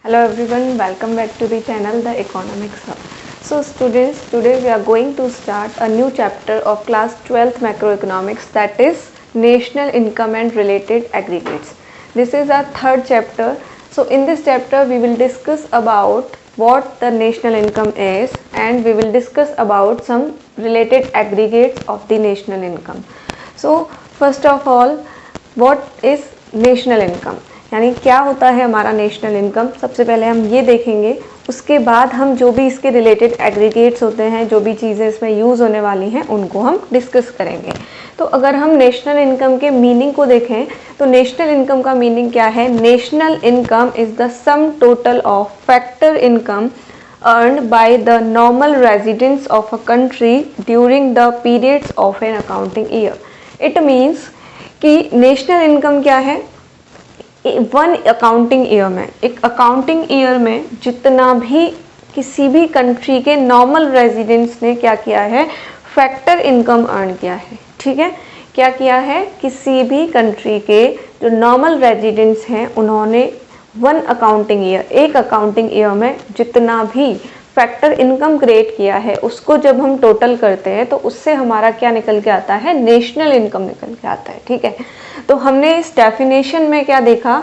Hello everyone, welcome back to the channel The Economics Hub. So students, today we are going to start a new chapter of class 12th macroeconomics, that is national income and related aggregates. This is our third chapter. So in this chapter we will discuss about what the national income is and we will discuss about some related aggregates of the national income. So first of all, what is national income, यानी क्या होता है हमारा national income, सबसे पहले हम ये देखेंगे। उसके बाद हम जो भी इसके रिलेटेड एग्रीगेट्स होते हैं, जो भी चीज़ें इसमें यूज़ होने वाली हैं, उनको हम डिस्कस करेंगे। तो अगर हम नेशनल इनकम के मीनिंग को देखें तो नेशनल इनकम का मीनिंग क्या है? National income is the sum total of factor income earned by the normal residents of a country during the periods of an accounting year. It means कि national income क्या है? One accounting year में, एक accounting year में जितना भी किसी भी कंट्री के नॉर्मल रेजिडेंट्स ने क्या किया है, फैक्टर इनकम अर्न किया है। ठीक है, क्या किया है? किसी भी कंट्री के जो नॉर्मल रेजिडेंट्स हैं उन्होंने वन अकाउंटिंग ईयर, एक अकाउंटिंग ईयर में जितना भी फैक्टर इनकम क्रिएट किया है उसको जब हम टोटल करते हैं तो उससे हमारा क्या निकल के आता है? नेशनल इनकम निकल के आता है। ठीक है, तो हमने इस डेफिनेशन में क्या देखा?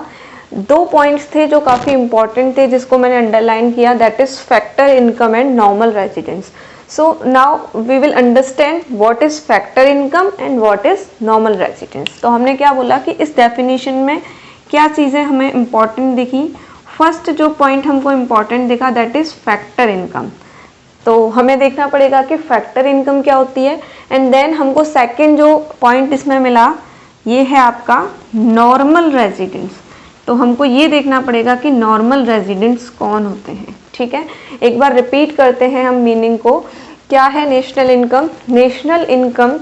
दो पॉइंट्स थे जो काफ़ी इंपॉर्टेंट थे जिसको मैंने अंडरलाइन किया, that is factor income and normal residence. So now we will understand what is factor income and what is normal residence. तो हमने क्या बोला कि इस डेफिनेशन में क्या चीज़ें हमें इंपॉर्टेंट दिखी। फर्स्ट जो पॉइंट हमको इम्पॉर्टेंट दिखा दैट इज़ फैक्टर इनकम। तो हमें देखना पड़ेगा कि फैक्टर इनकम क्या होती है, एंड देन हमको सेकंड जो पॉइंट इसमें मिला ये है आपका नॉर्मल रेजिडेंट्स। तो हमको ये देखना पड़ेगा कि नॉर्मल रेजिडेंट्स कौन होते हैं। ठीक है, एक बार रिपीट करते हैं हम मीनिंग को। क्या है national income? National income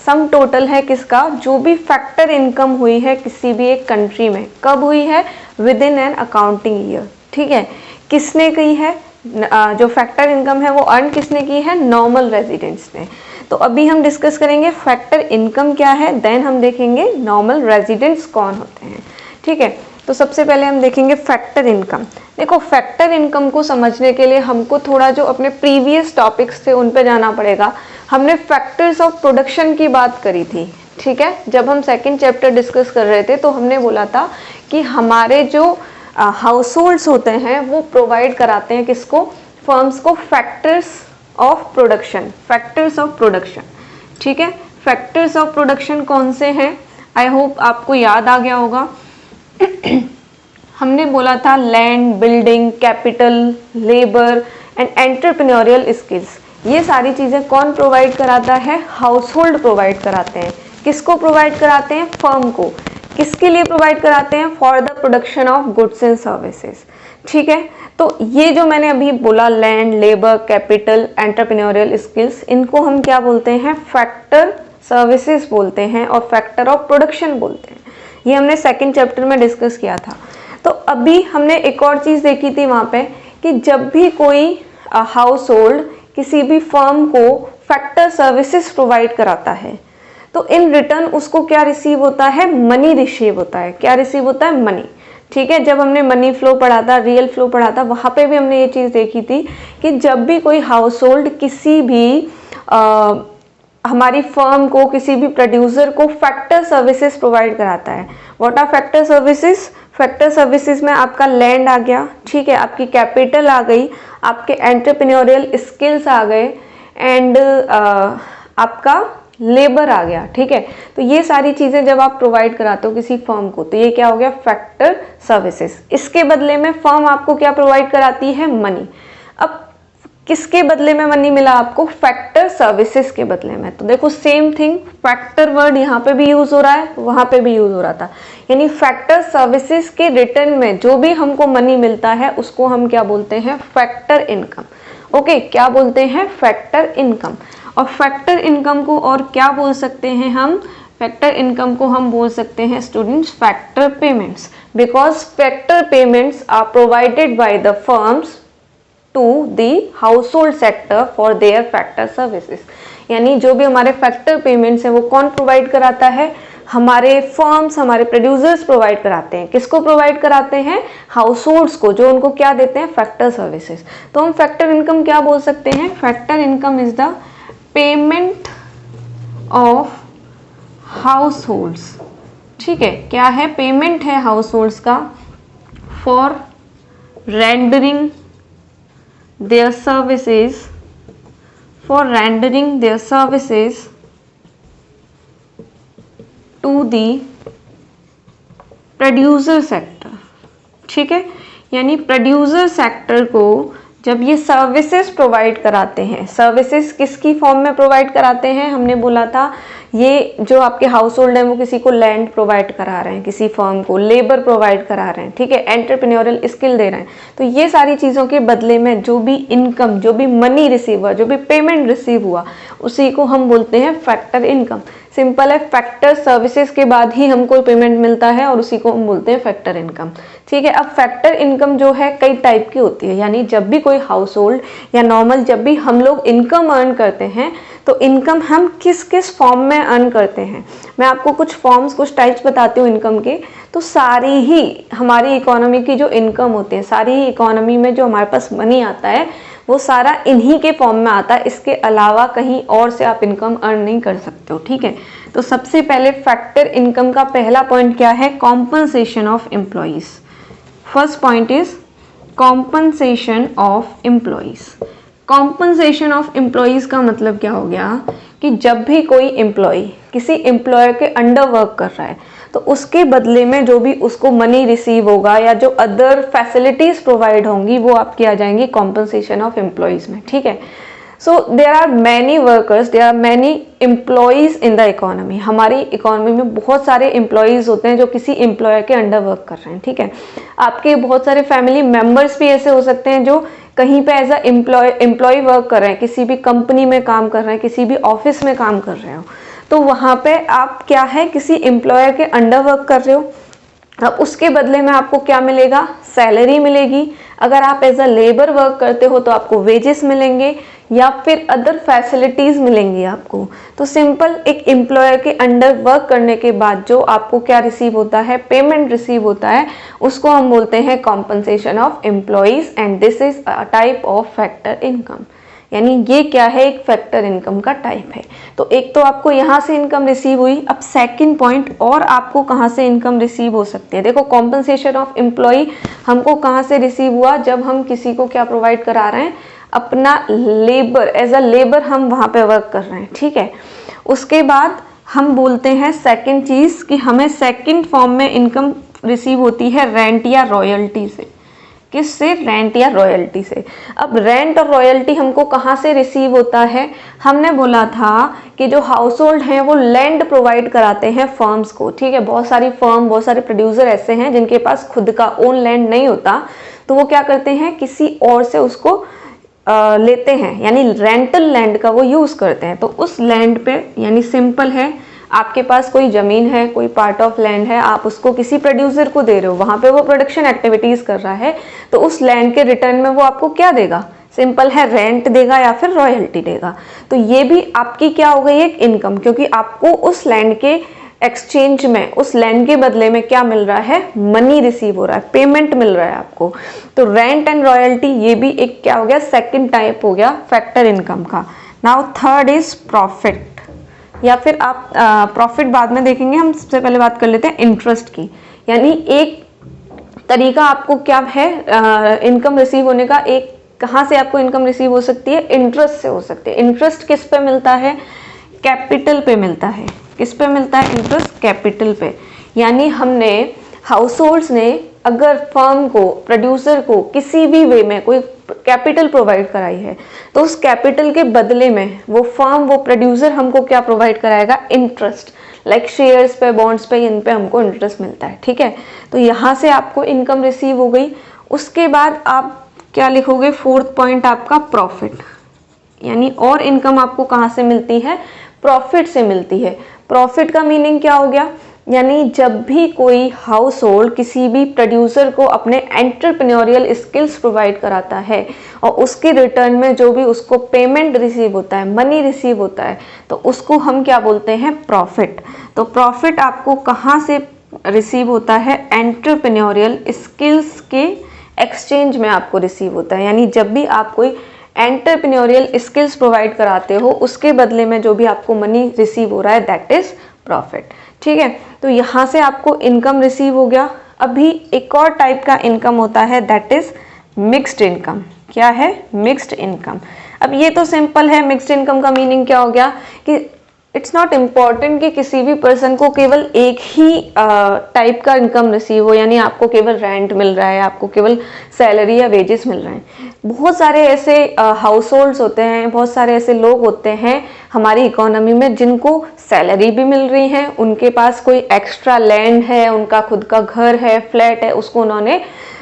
sum total है किसका? जो भी फैक्टर इनकम हुई है किसी भी एक कंट्री में, कब हुई है? With in an accounting year. ठीक है, किसने की है? जो फैक्टर इनकम है वो अर्न किसने की है? नॉर्मल रेजिडेंट्स ने। तो अभी हम डिस्कस करेंगे फैक्टर इनकम क्या है, देन हम देखेंगे नॉर्मल रेजिडेंट्स कौन होते हैं। ठीक है, तो सबसे पहले हम देखेंगे फैक्टर इनकम। देखो, फैक्टर इनकम को समझने के लिए हमको थोड़ा जो अपने प्रीवियस टॉपिक्स थे उन पे जाना पड़ेगा। हमने फैक्टर्स ऑफ प्रोडक्शन की बात करी थी। ठीक है, जब हम सेकंड चैप्टर डिस्कस कर रहे थे तो हमने बोला था कि हमारे जो हाउस होल्ड्स होते हैं वो प्रोवाइड कराते हैं किसको? फर्म्स को factors of production. Factors of production, ठीक है, फैक्टर्स ऑफ प्रोडक्शन कौन से हैं? आई होप आपको याद आ गया होगा। हमने बोला था land, building, capital, labour and entrepreneurial skills. ये सारी चीज़ें कौन प्रोवाइड कराता है? हाउस होल्ड प्रोवाइड कराते हैं। किसको प्रोवाइड कराते हैं? फर्म को। किसके लिए प्रोवाइड कराते हैं? For the production of goods and services. ठीक है, तो ये जो मैंने अभी बोला land, labour, capital, entrepreneurial skills, इनको हम क्या बोलते हैं? फैक्टर सर्विसेज बोलते हैं और फैक्टर ऑफ प्रोडक्शन बोलते हैं। ये हमने सेकंड चैप्टर में डिस्कस किया था। तो अभी हमने एक और चीज़ देखी थी वहाँ पे कि जब भी कोई हाउस होल्ड किसी भी फर्म को फैक्टर सर्विसेज प्रोवाइड कराता है तो इन रिटर्न उसको क्या रिसीव होता है? मनी रिसीव होता है। क्या रिसीव होता है? मनी। ठीक है, जब हमने मनी फ्लो पढ़ा था, रियल फ्लो पढ़ा था, वहाँ पे भी हमने ये चीज़ देखी थी कि जब भी कोई हाउस होल्ड किसी भी हमारी फर्म को, किसी भी प्रोड्यूसर को फैक्टर सर्विसेज प्रोवाइड कराता है। What are factor services? Factor services में आपका लैंड आ गया, ठीक है, आपकी कैपिटल आ गई, आपके एंटरप्रेन्योरियल स्किल्स आ गए एंड आपका लेबर आ गया। ठीक है, तो ये सारी चीज़ें जब आप प्रोवाइड कराते हो किसी फर्म को तो ये क्या हो गया? Factor services. इसके बदले में फर्म आपको क्या प्रोवाइड कराती है? मनी। अब किसके बदले में मनी मिला आपको? फैक्टर सर्विसेज के बदले में। तो देखो सेम थिंग, फैक्टर वर्ड यहाँ पे भी यूज हो रहा है, वहाँ पे भी यूज हो रहा था, यानी फैक्टर सर्विसेज के रिटर्न में जो भी हमको मनी मिलता है उसको हम क्या बोलते हैं? Factor income. ओके, क्या बोलते हैं? Factor income. और फैक्टर इनकम को और क्या बोल सकते हैं हम? फैक्टर इनकम को हम बोल सकते हैं students factor payments, because factor payments are provided by the firms to the household sector for their factor services. यानी जो भी हमारे फैक्टर पेमेंट्स हैं वो कौन प्रोवाइड कराता है? हमारे फर्म्स, हमारे प्रोड्यूसर्स प्रोवाइड कराते हैं। किसको प्रोवाइड कराते हैं? हाउस होल्ड्स को, जो उनको क्या देते हैं? Factor services. तो हम फैक्टर इनकम क्या बोल सकते हैं? Factor income is the payment of households. ठीक है, क्या है? पेमेंट है हाउस होल्ड्स का for rendering their services, for rendering their services to the producer sector. ठीक है, यानी प्रोड्यूसर सेक्टर को जब ये सर्विसेज प्रोवाइड कराते हैं, सर्विसेज किसकी फॉर्म में प्रोवाइड कराते हैं? हमने बोला था ये जो आपके हाउस होल्ड है वो किसी को लैंड प्रोवाइड करा रहे हैं, किसी फर्म को लेबर प्रोवाइड करा रहे हैं, ठीक है, एंटरप्रेन्योरियल स्किल दे रहे हैं। तो ये सारी चीज़ों के बदले में जो भी इनकम, जो भी मनी रिसीव हुआ, जो भी पेमेंट रिसीव हुआ, उसी को हम बोलते हैं फैक्टर इनकम। सिंपल है, फैक्टर सर्विसेज के बाद ही हमको पेमेंट मिलता है और उसी को हम बोलते हैं फैक्टर इनकम। ठीक है, अब फैक्टर इनकम जो है कई टाइप की होती है, यानी जब भी कोई हाउस होल्ड या नॉर्मल जब भी हम लोग इनकम अर्न करते हैं तो इनकम हम किस किस फॉर्म में अर्न करते हैं। मैं आपको कुछ फॉर्म्स, कुछ टाइप्स बताती हूँ इनकम के। तो सारी ही हमारी इकोनॉमी की जो इनकम होती है, सारी ही इकोनॉमी में जो हमारे पास मनी आता है वो सारा इन्हीं के फॉर्म में आता है। इसके अलावा कहीं और से आप इनकम अर्न नहीं कर सकते हो। ठीक है, तो सबसे पहले फैक्टर इनकम का पहला पॉइंट क्या है? Compensation of employees. First point is compensation of employees. Compensation of employees का मतलब क्या हो गया कि जब भी कोई एम्प्लॉय किसी एम्प्लॉयर के अंडर वर्क कर रहा है तो उसके बदले में जो भी उसको मनी रिसीव होगा या जो अदर फैसिलिटीज प्रोवाइड होंगी वो आपकी आ जाएंगी कॉम्पनसेशन ऑफ एम्प्लॉइज में। ठीक है, so there are many workers, there are many employees in the economy. हमारी इकोनॉमी में बहुत सारे एम्प्लॉइज होते हैं जो किसी एम्प्लॉयर के अंडर वर्क कर रहे हैं। ठीक है, आपके बहुत सारे फैमिली मेम्बर्स भी ऐसे हो सकते हैं जो कहीं पे एज अ एम्प्लॉय वर्क कर रहे हैं, किसी भी कंपनी में काम कर रहे हैं, किसी भी ऑफिस में काम कर रहे हो, तो वहाँ पे आप क्या है, किसी एम्प्लॉयर के अंडर वर्क कर रहे हो। अब उसके बदले में आपको क्या मिलेगा? सैलरी मिलेगी। अगर आप एज अ लेबर वर्क करते हो तो आपको वेजेस मिलेंगे या फिर अदर फैसिलिटीज मिलेंगी आपको। तो सिंपल, एक एम्प्लॉयर के अंडर वर्क करने के बाद जो आपको क्या रिसीव होता है? पेमेंट रिसीव होता है, उसको हम बोलते हैं compensation of employees and this is a type of factor income. यानी ये क्या है? एक फैक्टर इनकम का टाइप है। तो एक तो आपको यहाँ से इनकम रिसीव हुई। अब सेकंड पॉइंट, और आपको कहाँ से इनकम रिसीव हो सकती है? देखो, कॉम्पनसेशन ऑफ एम्प्लॉय हमको कहाँ से रिसीव हुआ? जब हम किसी को क्या प्रोवाइड करा रहे हैं? अपना लेबर, एज अ लेबर हम वहाँ पे वर्क कर रहे हैं। ठीक है, उसके बाद हम बोलते हैं सेकंड चीज़ कि हमें सेकंड फॉर्म में इनकम रिसीव होती है रेंट या रॉयल्टी से। किससे? रेंट या रॉयल्टी से। अब रेंट और रॉयल्टी हमको कहाँ से रिसीव होता है? हमने बोला था कि जो हाउस होल्ड हैं वो लैंड प्रोवाइड कराते हैं फर्म्स को। ठीक है, बहुत सारी फर्म, बहुत सारे प्रोड्यूसर ऐसे हैं जिनके पास खुद का ओन लैंड नहीं होता, तो वो क्या करते हैं? किसी और से उसको लेते हैं, यानी रेंटल लैंड का वो यूज़ करते हैं। तो उस लैंड पे, यानी सिंपल है, आपके पास कोई ज़मीन है, कोई पार्ट ऑफ लैंड है, आप उसको किसी प्रोड्यूसर को दे रहे हो, वहाँ पे वो प्रोडक्शन एक्टिविटीज़ कर रहा है, तो उस लैंड के रिटर्न में वो आपको क्या देगा? सिंपल है, रेंट देगा या फिर रॉयल्टी देगा। तो ये भी आपकी क्या हो गई? एक इनकम, क्योंकि आपको उस लैंड के एक्सचेंज में, उस लैंड के बदले में क्या मिल रहा है? मनी रिसीव हो रहा है, पेमेंट मिल रहा है आपको। तो रेंट एंड रॉयल्टी ये भी एक क्या हो गया? सेकंड टाइप हो गया फैक्टर इनकम का। नाउ थर्ड इज प्रॉफिट, या फिर आप प्रॉफिट बाद में देखेंगे, हम सबसे पहले बात कर लेते हैं इंटरेस्ट की। यानी एक तरीका आपको क्या है इनकम रिसीव होने का? एक कहाँ से आपको इनकम रिसीव हो सकती है? इंटरेस्ट से हो सकती है। इंटरेस्ट किस पे मिलता है? कैपिटल पे मिलता है। किस पे मिलता है इंटरेस्ट? कैपिटल पे। यानी हमने, हाउस होल्ड्स ने अगर फर्म को, प्रोड्यूसर को किसी भी वे में कोई कैपिटल प्रोवाइड कराई है, तो उस कैपिटल के बदले में वो फर्म, वो प्रोड्यूसर हमको क्या प्रोवाइड कराएगा? इंटरेस्ट, लाइक शेयर्स पे, बॉन्ड्स पे, इन पे हमको इंटरेस्ट मिलता है। ठीक है, तो यहाँ से आपको इनकम रिसीव हो गई। उसके बाद आप क्या लिखोगे? फोर्थ पॉइंट आपका प्रॉफिट, यानी और इनकम आपको कहाँ से मिलती है? प्रॉफिट से मिलती है। प्रॉफिट का मीनिंग क्या हो गया? यानी जब भी कोई हाउस होल्ड किसी भी प्रोड्यूसर को अपने एंटरप्रेन्योरियल स्किल्स प्रोवाइड कराता है और उसके रिटर्न में जो भी उसको पेमेंट रिसीव होता है, मनी रिसीव होता है, तो उसको हम क्या बोलते हैं? प्रॉफिट। तो प्रॉफिट आपको कहाँ से रिसीव होता है? एंटरप्रेन्योरियल स्किल्स के एक्सचेंज में आपको रिसीव होता है। यानी जब भी आप कोई एंटरप्रेन्योरियल स्किल्स प्रोवाइड कराते हो, उसके बदले में जो भी आपको मनी रिसीव हो रहा है, दैट इज प्रॉफिट। ठीक है, तो यहाँ से आपको इनकम रिसीव हो गया। अभी एक और टाइप का इनकम होता है, दैट इज मिक्स्ड इनकम। क्या है? Mixed income. अब ये तो सिंपल है, मिक्स्ड इनकम का मीनिंग क्या हो गया कि इट्स नॉट इम्पॉर्टेंट कि किसी भी पर्सन को केवल एक ही टाइप का इनकम रिसीव हो, यानी आपको केवल रेंट मिल रहा है, आपको केवल सैलरी या वेजेस मिल रहे हैं। बहुत सारे ऐसे हाउस होल्ड्स होते हैं, बहुत सारे ऐसे लोग होते हैं हमारी इकोनॉमी में जिनको सैलरी भी मिल रही है, उनके पास कोई एक्स्ट्रा लैंड है, उनका खुद का घर है, फ्लैट है, उसको उन्होंने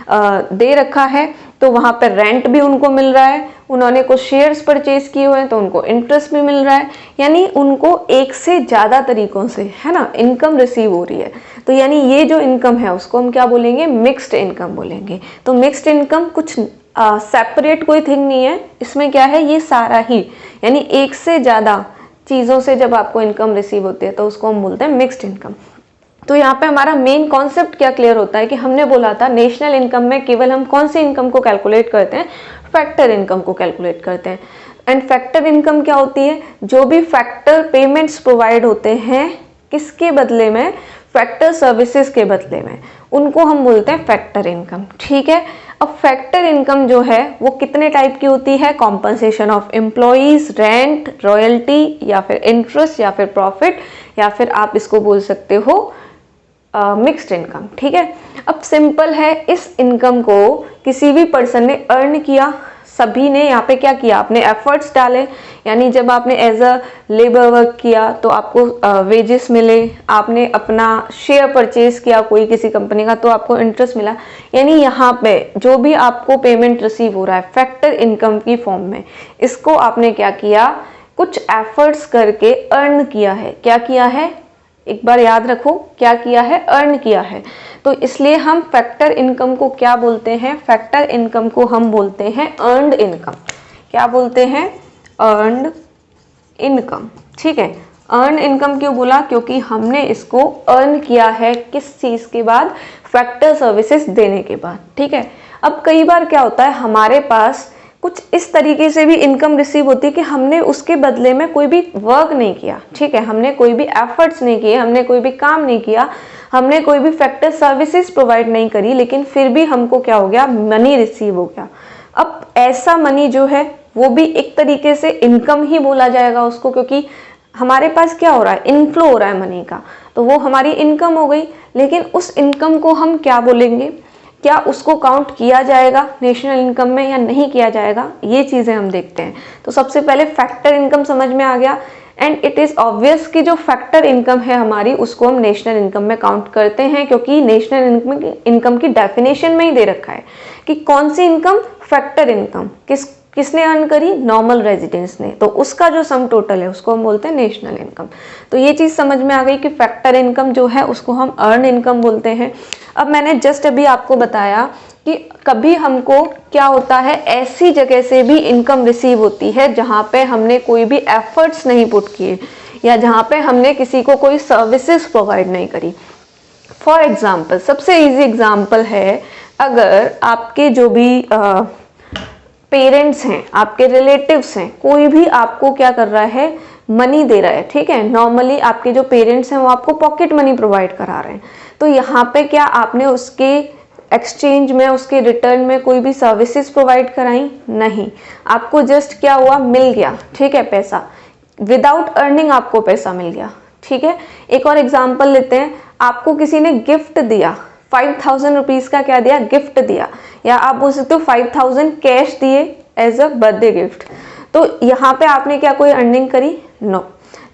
दे रखा है, तो वहाँ पर रेंट भी उनको मिल रहा है, उन्होंने कुछ शेयर्स परचेज किए हुए हैं तो उनको इंटरेस्ट भी मिल रहा है। यानी उनको एक से ज़्यादा तरीकों से, है ना, इनकम रिसीव हो रही है। तो यानी ये जो इनकम है उसको हम क्या बोलेंगे? मिक्स्ड इनकम बोलेंगे। तो मिक्स्ड इनकम कुछ सेपरेट कोई थिंग नहीं है, इसमें क्या है? ये सारा ही, यानी एक से ज़्यादा चीज़ों से जब आपको इनकम रिसीव होती है तो उसको हम बोलते हैं मिक्स्ड इनकम। तो यहाँ पे हमारा मेन कॉन्सेप्ट क्या क्लियर होता है कि हमने बोला था नेशनल इनकम में केवल हम कौन सी इनकम को कैलकुलेट करते हैं? फैक्टर इनकम को कैलकुलेट करते हैं। एंड फैक्टर इनकम क्या होती है? जो भी फैक्टर पेमेंट्स प्रोवाइड होते हैं, किसके बदले में? फैक्टर सर्विसेज के बदले में, उनको हम बोलते हैं फैक्टर इनकम। ठीक है, अब फैक्टर इनकम जो है वो कितने टाइप की होती है? Compensation of employees, rent, royalty, या फिर इंटरेस्ट, या फिर प्रॉफिट, या फिर आप इसको बोल सकते हो मिक्स्ड इनकम। ठीक है, अब सिंपल है, इस इनकम को किसी भी पर्सन ने अर्न किया, सभी ने यहाँ पे क्या किया? आपने एफर्ट्स डाले, यानी जब आपने एज अ लेबर वर्क किया तो आपको वेजेस मिले, आपने अपना शेयर परचेज किया कोई किसी कंपनी का तो आपको इंटरेस्ट मिला। यानी यहाँ पे जो भी आपको पेमेंट रिसीव हो रहा है फैक्टर इनकम की फॉर्म में, इसको आपने क्या किया? कुछ एफर्ट्स करके अर्न किया है। क्या किया है? एक बार याद रखो, क्या किया है? अर्न किया है। तो इसलिए हम फैक्टर इनकम को क्या बोलते हैं? फैक्टर इनकम को हम बोलते हैं अर्नड इनकम। क्या बोलते हैं? Earned income. ठीक है, अर्न इनकम क्यों बोला? क्योंकि हमने इसको अर्न किया है किस चीज के बाद? फैक्टर सर्विसेज देने के बाद। ठीक है, अब कई बार क्या होता है, हमारे पास कुछ इस तरीके से भी इनकम रिसीव होती है कि हमने उसके बदले में कोई भी वर्क नहीं किया। ठीक है, हमने कोई भी एफर्ट्स नहीं किए, हमने कोई भी काम नहीं किया, हमने कोई भी फैक्टर सर्विसेज प्रोवाइड नहीं करी, लेकिन फिर भी हमको क्या हो गया? मनी रिसीव हो गया। अब ऐसा मनी जो है वो भी एक तरीके से इनकम ही बोला जाएगा उसको, क्योंकि हमारे पास क्या हो रहा है? इनफ्लो हो रहा है मनी का, तो वो हमारी इनकम हो गई। लेकिन उस इनकम को हम क्या बोलेंगे? क्या उसको काउंट किया जाएगा नेशनल इनकम में या नहीं किया जाएगा? ये चीज़ें हम देखते हैं। तो सबसे पहले फैक्टर इनकम समझ में आ गया, एंड इट इज़ ऑब्वियस कि जो फैक्टर इनकम है हमारी, उसको हम नेशनल इनकम में काउंट करते हैं, क्योंकि नेशनल इनकम की डेफिनेशन में ही दे रखा है कि कौन सी इनकम? Factor income. किसने अर्न करी? नॉर्मल रेजिडेंट्स ने। तो उसका जो सम टोटल है उसको हम बोलते हैं नेशनल इनकम। तो ये चीज़ समझ में आ गई कि फैक्टर इनकम जो है उसको हम अर्न इनकम बोलते हैं। अब मैंने जस्ट अभी आपको बताया कि कभी हमको क्या होता है, ऐसी जगह से भी इनकम रिसीव होती है जहाँ पे हमने कोई भी एफर्ट्स नहीं पुट किए, या जहाँ पे हमने किसी को कोई सर्विसेज प्रोवाइड नहीं करी। फॉर एग्जाम्पल, सबसे इजी एग्जाम्पल है, अगर आपके जो भी पेरेंट्स हैं, आपके रिलेटिव्स हैं, कोई भी आपको क्या कर रहा है? मनी दे रहा है। ठीक है, नॉर्मली आपके जो पेरेंट्स हैं वो आपको पॉकेट मनी प्रोवाइड करा रहे हैं, तो यहाँ पे क्या आपने उसके एक्सचेंज में, उसके रिटर्न में कोई भी सर्विसेज प्रोवाइड कराई? नहीं, आपको जस्ट क्या हुआ? मिल गया। ठीक है, पैसा, विदाउट अर्निंग आपको पैसा मिल गया। ठीक है, एक और एग्जाम्पल लेते हैं, आपको किसी ने गिफ्ट दिया, 5000 रुपीज़ का क्या दिया? गिफ्ट दिया, या आप बोल सकते हो 5000 कैश दिए एज अ बर्थडे गिफ्ट। तो यहाँ पे आपने क्या कोई अर्निंग करी? नो।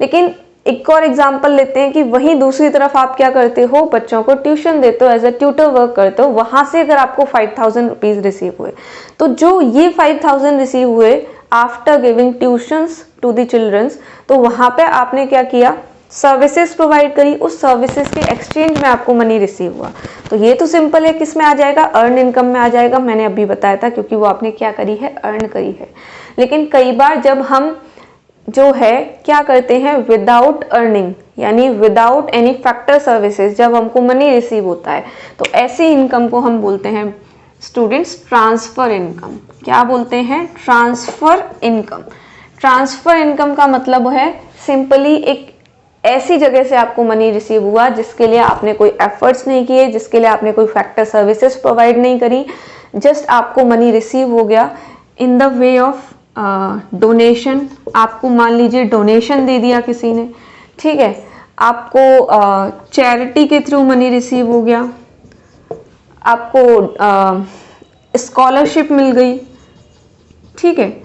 लेकिन एक और एग्जाम्पल लेते हैं कि वहीं दूसरी तरफ आप क्या करते हो? बच्चों को ट्यूशन देते हो, एज अ ट्यूटर वर्क करते हो, वहां से अगर आपको 5000 रुपीज़ रिसीव हुए, तो जो ये 5000 रिसीव हुए after giving tuitions to the childrens, तो वहां पे आपने क्या किया? सर्विसेज प्रोवाइड करी, उस सर्विसेज के एक्सचेंज में आपको मनी रिसीव हुआ। तो ये तो सिंपल है, किस में आ जाएगा, अर्न इनकम में आ जाएगा। मैंने अभी बताया था क्योंकि वो आपने क्या करी है, अर्न करी है। लेकिन कई बार जब हम जो है क्या करते हैं, विदाउट अर्निंग यानी विदाउट एनी फैक्टर सर्विसेज जब हमको मनी रिसीव होता है, तो ऐसी इनकम को हम बोलते हैं स्टूडेंट्स ट्रांसफर इनकम। क्या बोलते हैं, ट्रांसफर इनकम। ट्रांसफर इनकम का मतलब है सिंपली एक ऐसी जगह से आपको मनी रिसीव हुआ जिसके लिए आपने कोई एफर्ट्स नहीं किए, जिसके लिए आपने कोई फैक्टर सर्विसेज प्रोवाइड नहीं करी, जस्ट आपको मनी रिसीव हो गया in the way of donation. आपको मान लीजिए डोनेशन दे दिया किसी ने, ठीक है, आपको चैरिटी के थ्रू मनी रिसीव हो गया, आपको स्कॉलरशिप मिल गई, ठीक है,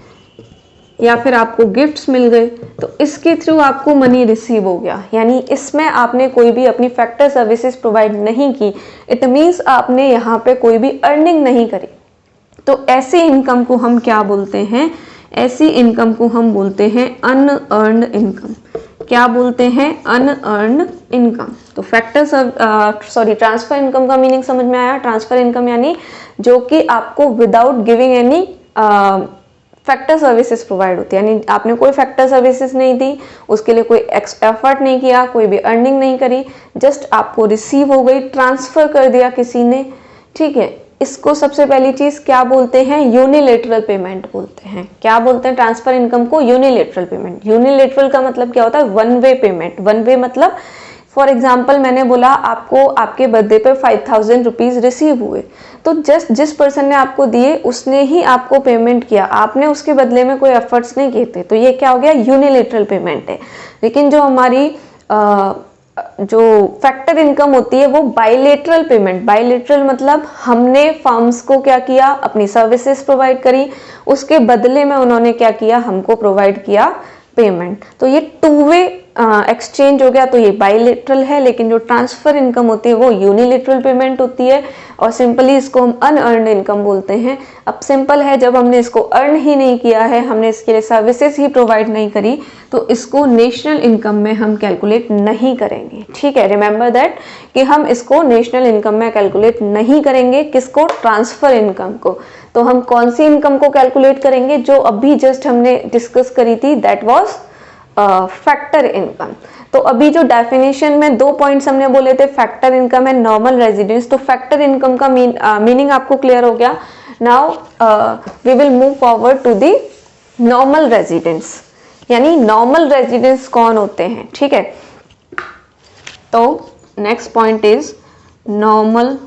या फिर आपको गिफ्ट्स मिल गए, तो इसके थ्रू आपको मनी रिसीव हो गया। यानी इसमें आपने कोई भी अपनी फैक्टर सर्विसेज प्रोवाइड नहीं की, इट मीन्स आपने यहाँ पे कोई भी अर्निंग नहीं करी। तो ऐसी इनकम को हम क्या बोलते हैं, ऐसी इनकम को हम बोलते हैं अनअर्न्ड इनकम। क्या बोलते हैं, अनअर्न्ड इनकम। तो ट्रांसफर इनकम का मीनिंग समझ में आया। ट्रांसफर इनकम यानी जो कि आपको without giving any factor services provide होती है, यानी आपने कोई फैक्टर सर्विसेज नहीं दी, उसके लिए कोई एफर्ट नहीं किया, कोई भी अर्निंग नहीं करी, जस्ट आपको रिसीव हो गई, ट्रांसफर कर दिया किसी ने, ठीक है। इसको सबसे पहली चीज क्या बोलते हैं, यूनिलेटरल पेमेंट बोलते हैं। क्या बोलते हैं, ट्रांसफर इनकम को यूनिलेटरल पेमेंट। यूनिलेटरल का मतलब क्या होता है, one way payment. One way मतलब फॉर एग्जाम्पल मैंने बोला आपको आपके बर्थडे पे 5000 रुपीज रिसीव हुए, तो जस्ट जिस पर्सन ने आपको दिए उसने ही आपको पेमेंट किया, आपने उसके बदले में कोई एफर्ट्स नहीं किए थे, तो ये क्या हो गया, यूनिलेटरल पेमेंट है। लेकिन जो हमारी जो फैक्टर इनकम होती है वो बायलेटरल पेमेंट। बायलेटरल मतलब हमने फर्म्स को क्या किया, अपनी सर्विसेज प्रोवाइड करी, उसके बदले में उन्होंने क्या किया, हमको प्रोवाइड किया पेमेंट। तो ये टू वे एक्सचेंज हो गया, तो ये बायलेटरल है। लेकिन जो ट्रांसफर इनकम होती है वो यूनिलेटरल पेमेंट होती है, और सिंपली इसको हम अनअर्न्ड इनकम बोलते हैं। अब सिंपल है, जब हमने इसको अर्न ही नहीं किया है, हमने इसके लिए सर्विसेज ही प्रोवाइड नहीं करी, तो इसको नेशनल इनकम में हम कैलकुलेट नहीं करेंगे, ठीक है। रिमेंबर दैट कि हम इसको नेशनल इनकम में कैलकुलेट नहीं करेंगे। किसको, ट्रांसफर इनकम को। तो हम कौन सी इनकम को कैलकुलेट करेंगे, जो अभी जस्ट हमने डिस्कस करी थी, दैट वाज फैक्टर इनकम। तो अभी जो डेफिनेशन में 2 पॉइंट्स हमने बोले थे, factor income and normal residence, तो फैक्टर इनकम का मीनिंग आपको क्लियर हो गया। Now we will move forward to the normal residence. यानी नॉर्मल रेजिडेंस कौन होते हैं, ठीक है। तो next point is normal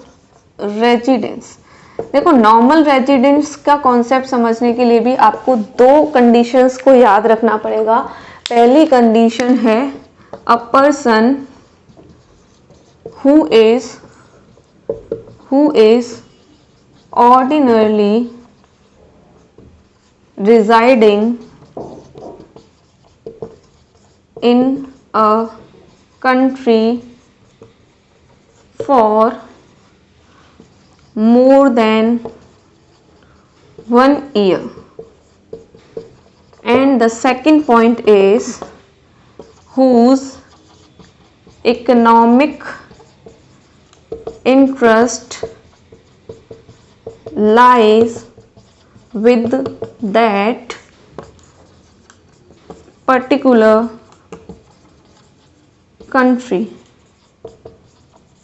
residence. देखो, नॉर्मल रेजिडेंस का कॉन्सेप्ट समझने के लिए भी आपको 2 कंडीशंस को याद रखना पड़ेगा। पहली कंडीशन है a person who is ordinarily residing in a country for more than 1 year. And the second point is whose economic interest lies with that particular country.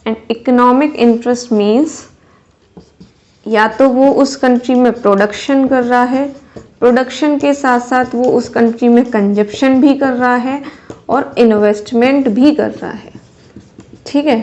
And economic interest means या तो वो उस country में production कर रहा है, production के साथ साथ वो उस कंट्री में कंजप्शन भी कर रहा है और इन्वेस्टमेंट भी कर रहा है, ठीक है।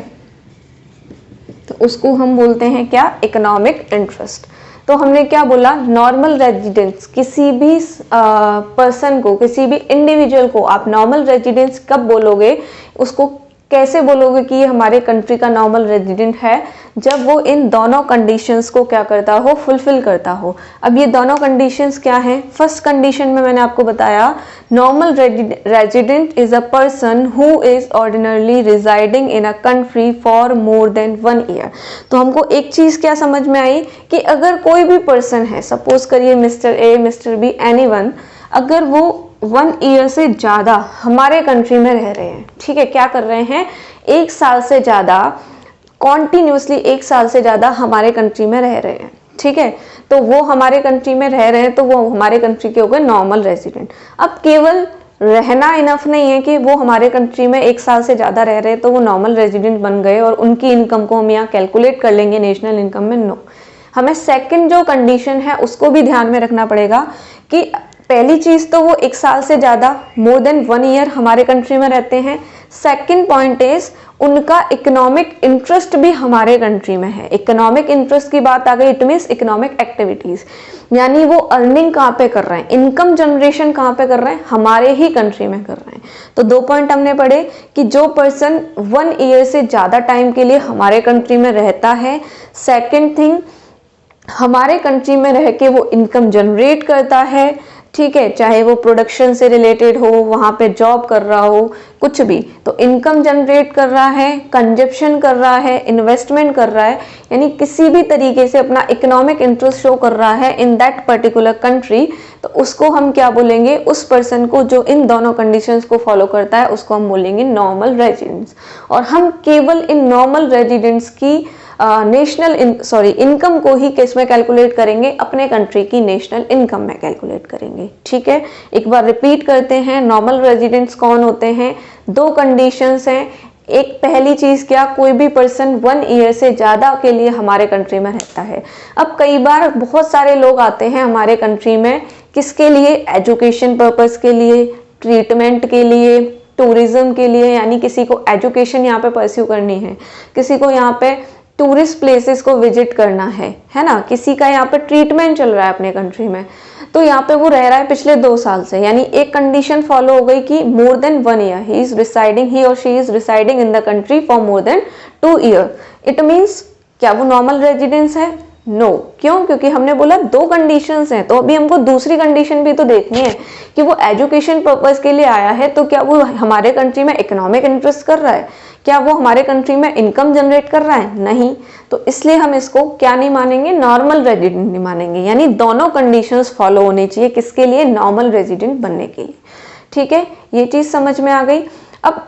तो उसको हम बोलते हैं क्या, इकोनॉमिक इंटरेस्ट। तो हमने क्या बोला, नॉर्मल रेजिडेंस, किसी भी पर्सन को, किसी भी इंडिविजुअल को आप नॉर्मल रेजिडेंस कब बोलोगे, उसको कैसे बोलोगे कि ये हमारे कंट्री का नॉर्मल रेजिडेंट है, जब वो इन दोनों कंडीशंस को क्या करता हो, फुलफिल करता हो। अब ये दोनों कंडीशंस क्या हैं, फर्स्ट कंडीशन में मैंने आपको बताया, normal resident is a person who is ordinarily residing in a country for more than 1 year. तो हमको एक चीज क्या समझ में आई कि अगर कोई भी पर्सन है, सपोज करिए mister A, mister B, anyone, अगर वो 1 ईयर से ज़्यादा हमारे कंट्री में रह रहे हैं, ठीक है, क्या कर रहे हैं, 1 साल से ज़्यादा कॉन्टिन्यूसली 1 साल से ज़्यादा हमारे कंट्री में रह रहे हैं, ठीक है, तो वो हमारे कंट्री में रह रहे हैं, तो वो हमारे कंट्री के हो गए नॉर्मल रेजिडेंट। अब केवल रहना इनफ नहीं है कि वो हमारे कंट्री में 1 साल से ज़्यादा रह रहे हैं तो वो नॉर्मल रेजिडेंट बन गए और उनकी इनकम को हम यहाँ कैलकुलेट कर लेंगे नेशनल इनकम में, नो। हमें सेकंड जो कंडीशन है उसको भी ध्यान में रखना पड़ेगा कि पहली चीज़ तो वो 1 साल से ज़्यादा मोर देन 1 ईयर हमारे कंट्री में रहते हैं। सेकंड पॉइंट इज उनका इकोनॉमिक इंटरेस्ट भी हमारे कंट्री में है। इकोनॉमिक इंटरेस्ट की बात आ गई, इट मीन्स इकोनॉमिक एक्टिविटीज, यानी वो अर्निंग कहाँ पे कर रहे हैं, इनकम जनरेशन कहाँ पे कर रहे हैं, हमारे ही कंट्री में कर रहे हैं। तो 2 पॉइंट हमने पढ़े कि जो पर्सन 1 ईयर से ज़्यादा टाइम के लिए हमारे कंट्री में रहता है, सेकेंड थिंग हमारे कंट्री में रह के वो इनकम जनरेट करता है, ठीक है, चाहे वो प्रोडक्शन से रिलेटेड हो, वहाँ पे जॉब कर रहा हो, कुछ भी, तो इनकम जनरेट कर रहा है, कंजप्शन कर रहा है, इन्वेस्टमेंट कर रहा है, यानी किसी भी तरीके से अपना इकोनॉमिक इंटरेस्ट शो कर रहा है इन दैट पर्टिकुलर कंट्री, तो उसको हम क्या बोलेंगे, उस पर्सन को जो इन दोनों कंडीशंस को फॉलो करता है उसको हम बोलेंगे नॉर्मल रेजिडेंट्स। और हम केवल इन नॉर्मल रेजिडेंट्स की इनकम को ही किस में कैलकुलेट करेंगे, अपने कंट्री की नेशनल इनकम में कैलकुलेट करेंगे, ठीक है। एक बार रिपीट करते हैं, नॉर्मल रेजिडेंट्स कौन होते हैं, 2 कंडीशंस हैं। एक पहली चीज क्या, कोई भी पर्सन 1 ईयर से ज्यादा के लिए हमारे कंट्री में रहता है। अब कई बार बहुत सारे लोग आते हैं हमारे कंट्री में, किसके लिए, एजुकेशन पर्पस के लिए, ट्रीटमेंट के लिए, टूरिज्म के लिए, यानी किसी को एजुकेशन यहाँ पे परस्यू करनी है, किसी को यहाँ पे टूरिस्ट प्लेसेस को विजिट करना है ना, किसी का यहाँ पे ट्रीटमेंट चल रहा है अपने कंट्री में, तो यहाँ पे वो रह रहा है पिछले 2 साल से, यानी एक कंडीशन फॉलो हो गई कि मोर देन 1 ईयर ही और she is residing in the country for more than 2 year. It means क्या वो नॉर्मल रेजिडेंस है, नो। क्यों, क्योंकि हमने बोला 2 कंडीशंस हैं, तो अभी हमको दूसरी कंडीशन भी तो देखनी है कि वो एजुकेशन पर्पस के लिए आया है, तो क्या वो हमारे कंट्री में इकोनॉमिक इंटरेस्ट कर रहा है, क्या वो हमारे कंट्री में इनकम जनरेट कर रहा है, नहीं। तो इसलिए हम इसको क्या नहीं मानेंगे, नॉर्मल रेजिडेंट नहीं मानेंगे, यानी दोनों कंडीशंस फॉलो होनी चाहिए किसके लिए, नॉर्मल रेजिडेंट बनने के लिए, ठीक है, ये चीज समझ में आ गई। अब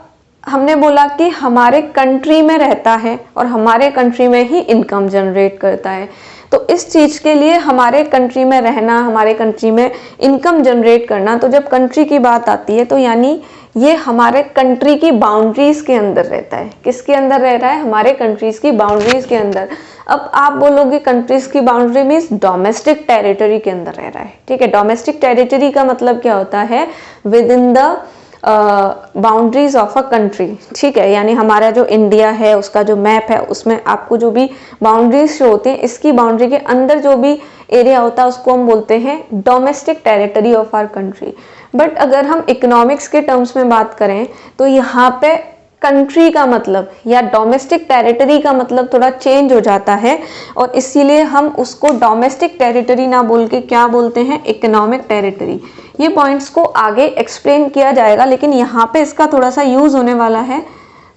हमने बोला कि हमारे कंट्री में रहता है और हमारे कंट्री में ही इनकम जनरेट करता है, तो इस चीज के लिए हमारे कंट्री में रहना, हमारे कंट्री में इनकम जनरेट करना, तो जब कंट्री की बात आती है तो यानी ये हमारे कंट्री की बाउंड्रीज के अंदर रहता है। किसके अंदर रह रहा है, हमारे कंट्रीज की बाउंड्रीज के अंदर। अब आप बोलोगे कंट्रीज की बाउंड्री मीन्स डोमेस्टिक टेरिटरी के अंदर रह रहा है, ठीक है। डोमेस्टिक टेरिटरी का मतलब क्या होता है, with in the boundaries of a country, ठीक है, यानी हमारा जो इंडिया है उसका जो मैप है उसमें आपको जो भी बाउंड्रीज शो होती हैं, इसकी बाउंड्री के अंदर जो भी एरिया होता है उसको हम बोलते हैं domestic territory of our country. But अगर हम इकोनॉमिक्स के टर्म्स में बात करें तो यहाँ पे कंट्री का मतलब या डोमेस्टिक टेरिटरी का मतलब थोड़ा चेंज हो जाता है, और इसीलिए हम उसको डोमेस्टिक टेरिटरी ना बोल के क्या बोलते हैं, इकोनॉमिक टेरिटरी। ये पॉइंट्स को आगे एक्सप्लेन किया जाएगा, लेकिन यहाँ पे इसका थोड़ा सा यूज होने वाला है,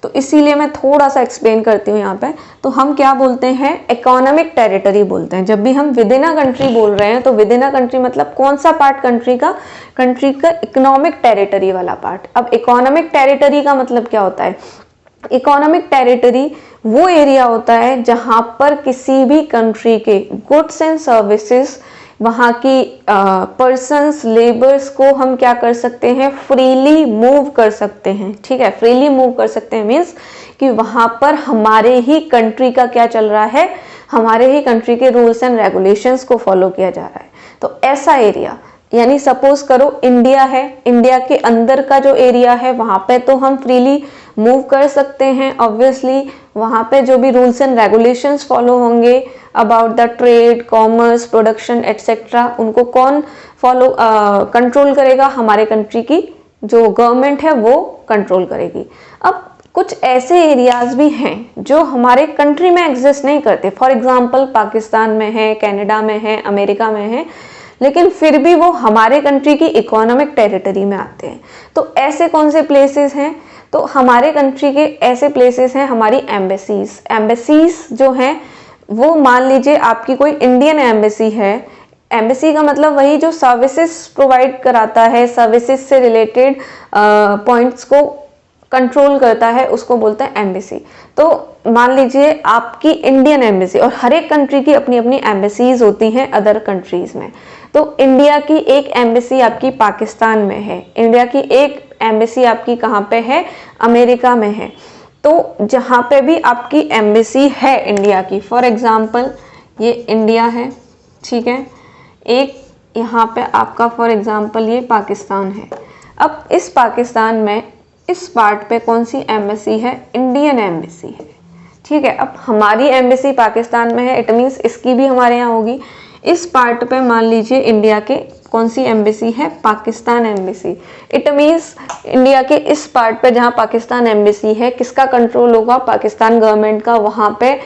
तो इसीलिए मैं थोड़ा सा एक्सप्लेन करती हूँ यहाँ पे। तो हम क्या बोलते हैं, इकोनॉमिक टेरिटरी बोलते हैं। जब भी हम विद इन अ कंट्री बोल रहे हैं तो विद इन अ कंट्री मतलब कौन सा पार्ट कंट्री का इकोनॉमिक टेरिटरी वाला पार्ट। अब इकोनॉमिक टेरिटरी का मतलब क्या होता है, इकोनॉमिक टेरिटरी वो एरिया होता है जहां पर किसी भी कंट्री के गुड्स एंड सर्विसेज, वहाँ की पर्सन्स, लेबर्स को हम क्या कर सकते हैं, फ्रीली मूव कर सकते हैं, ठीक है। फ्रीली मूव कर सकते हैं मीन्स कि वहाँ पर हमारे ही कंट्री का क्या चल रहा है, हमारे ही कंट्री के रूल्स एंड रेगुलेशंस को फॉलो किया जा रहा है। तो ऐसा एरिया, यानी सपोज करो इंडिया है, इंडिया के अंदर का जो एरिया है वहाँ पे तो हम फ्रीली मूव कर सकते हैं। ऑब्वियसली वहाँ पे जो भी रूल्स एंड रेगुलेशंस फॉलो होंगे about the trade, commerce, production etcetera, उनको कौन फॉलो कंट्रोल करेगा, हमारे कंट्री की जो गवर्नमेंट है वो कंट्रोल करेगी। अब कुछ ऐसे एरियाज भी हैं जो हमारे कंट्री में एग्जिस्ट नहीं करते, फॉर एग्जाम्पल पाकिस्तान में है, कनाडा में है, अमेरिका में है, लेकिन फिर भी वो हमारे कंट्री की इकोनॉमिक टेरिटरी में आते हैं। तो ऐसे कौन से प्लेसेस हैं, तो हमारे कंट्री के ऐसे प्लेसेस हैं हमारी एम्बेसीज। एम्बेसीज जो हैं वो मान लीजिए आपकी कोई इंडियन एम्बेसी है एम्बेसी का मतलब वही जो सर्विसेज प्रोवाइड कराता है, सर्विसेज से रिलेटेड पॉइंट्स को कंट्रोल करता है, उसको बोलते हैं एम्बेसी। तो मान लीजिए आपकी इंडियन एम्बेसी, और हर एक कंट्री की अपनी अपनी एम्बेसीज होती हैं अदर कंट्रीज में। तो इंडिया की एक एम्बेसी आपकी पाकिस्तान में है, इंडिया की एक एम्बेसी आपकी कहाँ पे है, अमेरिका में है। तो जहाँ पे भी आपकी एम्बेसी है इंडिया की, फॉर एग्जाम्पल ये इंडिया है, ठीक है, एक यहाँ पे आपका फॉर एग्जाम्पल ये पाकिस्तान है। अब इस पाकिस्तान में इस पार्ट पे कौन सी एम्बेसी है, इंडियन एम्बेसी है, ठीक है। अब हमारी एम्बेसी पाकिस्तान में है, इट मीन्स इसकी भी हमारे यहाँ होगी। इस पार्ट पे मान लीजिए इंडिया के कौन सी एम्बेसी है, Pakistan embassy. It means India के इस पार्ट पे जहाँ पाकिस्तान एम्बेसी है, किसका कंट्रोल होगा, पाकिस्तान गवर्नमेंट का। वहाँ पे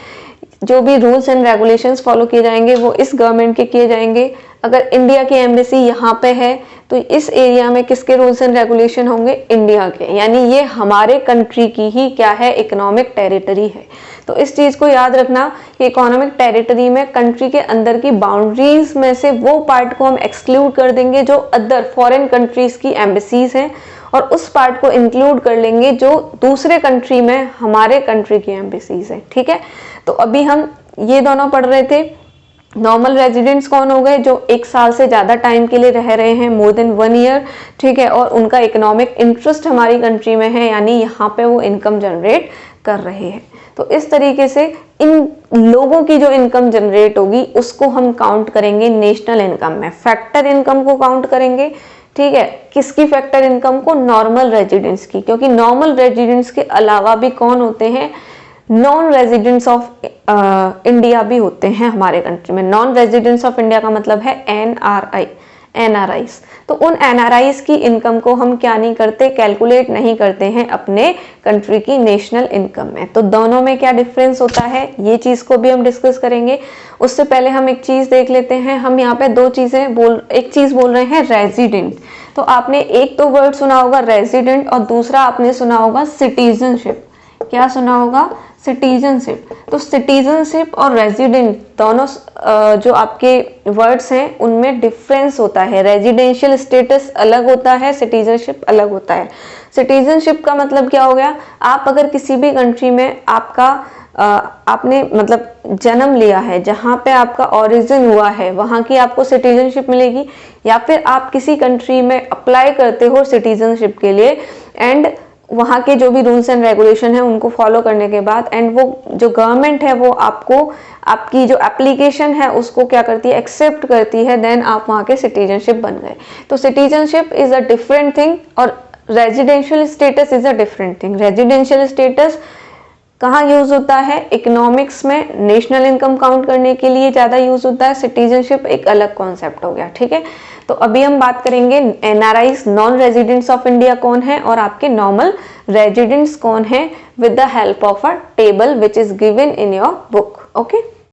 जो भी रूल्स एंड रेगुलेशंस फॉलो किए जाएंगे वो इस गवर्नमेंट के किए जाएंगे। अगर इंडिया की एम्बेसी यहाँ पे है तो इस एरिया में किसके रूल्स एंड रेगुलेशन होंगे, इंडिया के। यानी ये हमारे कंट्री की ही क्या है, इकोनॉमिक टेरिटरी है। तो इस चीज को याद रखना कि इकोनॉमिक टेरिटरी में कंट्री के अंदर की बाउंड्रीज में से वो पार्ट को हम एक्सक्लूड कर देंगे जो अदर फॉरेन कंट्रीज की एम्बेसीज हैं, और उस पार्ट को इंक्लूड कर लेंगे जो दूसरे कंट्री में हमारे कंट्री की एम्बेसीज है, ठीक है। तो अभी हम ये दोनों पढ़ रहे थे। नॉर्मल रेजिडेंट्स कौन हो गए, जो 1 साल से ज़्यादा टाइम के लिए रह रहे हैं, मोर देन 1 ईयर, ठीक है, और उनका इकोनॉमिक इंटरेस्ट हमारी कंट्री में है, यानी यहाँ पे वो इनकम जनरेट कर रहे हैं। तो इस तरीके से इन लोगों की जो इनकम जनरेट होगी उसको हम काउंट करेंगे नेशनल इनकम में। फैक्टर इनकम को काउंट करेंगे, ठीक है। किसकी फैक्टर इनकम को, नॉर्मल रेजिडेंट्स की, क्योंकि नॉर्मल रेजिडेंट्स के अलावा भी कौन होते हैं, नॉन रेजिडेंट्स ऑफ इंडिया भी होते हैं हमारे कंट्री में। नॉन रेजिडेंट्स ऑफ इंडिया का मतलब है एनआरआई, एनआरआईज। तो उन एनआरआईज की इनकम को हम क्या नहीं करते, कैलकुलेट नहीं करते हैं अपने कंट्री की नेशनल इनकम में। तो दोनों में क्या डिफरेंस होता है, ये चीज को भी हम डिस्कस करेंगे। उससे पहले हम एक चीज देख लेते हैं। हम यहाँ पे दो चीजें एक चीज बोल रहे हैं रेजिडेंट। तो आपने एक तो वर्ड सुना होगा रेजिडेंट, और दूसरा आपने सुना होगा सिटीजनशिप। क्या सुना होगा, सिटीजनशिप। तो सिटीजनशिप और रेजिडेंट दोनों जो आपके वर्ड्स हैं उनमें डिफरेंस होता है। रेजिडेंशियल स्टेटस अलग होता है, सिटीजनशिप अलग होता है। सिटीजनशिप का मतलब क्या हो गया, आप अगर किसी भी कंट्री में आपका आपने मतलब जन्म लिया है, जहाँ पे आपका ओरिजिन हुआ है, वहाँ की आपको सिटीजनशिप मिलेगी। या फिर आप किसी कंट्री में अप्लाई करते हो सिटीजनशिप के लिए, एंड वहाँ के जो भी रूल्स एंड रेगुलेशन है उनको फॉलो करने के बाद, एंड वो जो गवर्नमेंट है वो आपको आपकी जो एप्लीकेशन है उसको क्या करती है, एक्सेप्ट करती है, देन आप वहाँ के सिटीजनशिप बन गए। तो citizenship is a different thing और residential status is a different thing. Residential status कहाँ यूज होता है, इकोनॉमिक्स में नेशनल इनकम काउंट करने के लिए ज्यादा यूज होता है। सिटीजनशिप एक अलग कॉन्सेप्ट हो गया, ठीक है। तो अभी हम बात करेंगे NRIs, non residents of India कौन है, और आपके नॉर्मल रेजिडेंट्स कौन है, with the help of a table which is given in your book. Okay.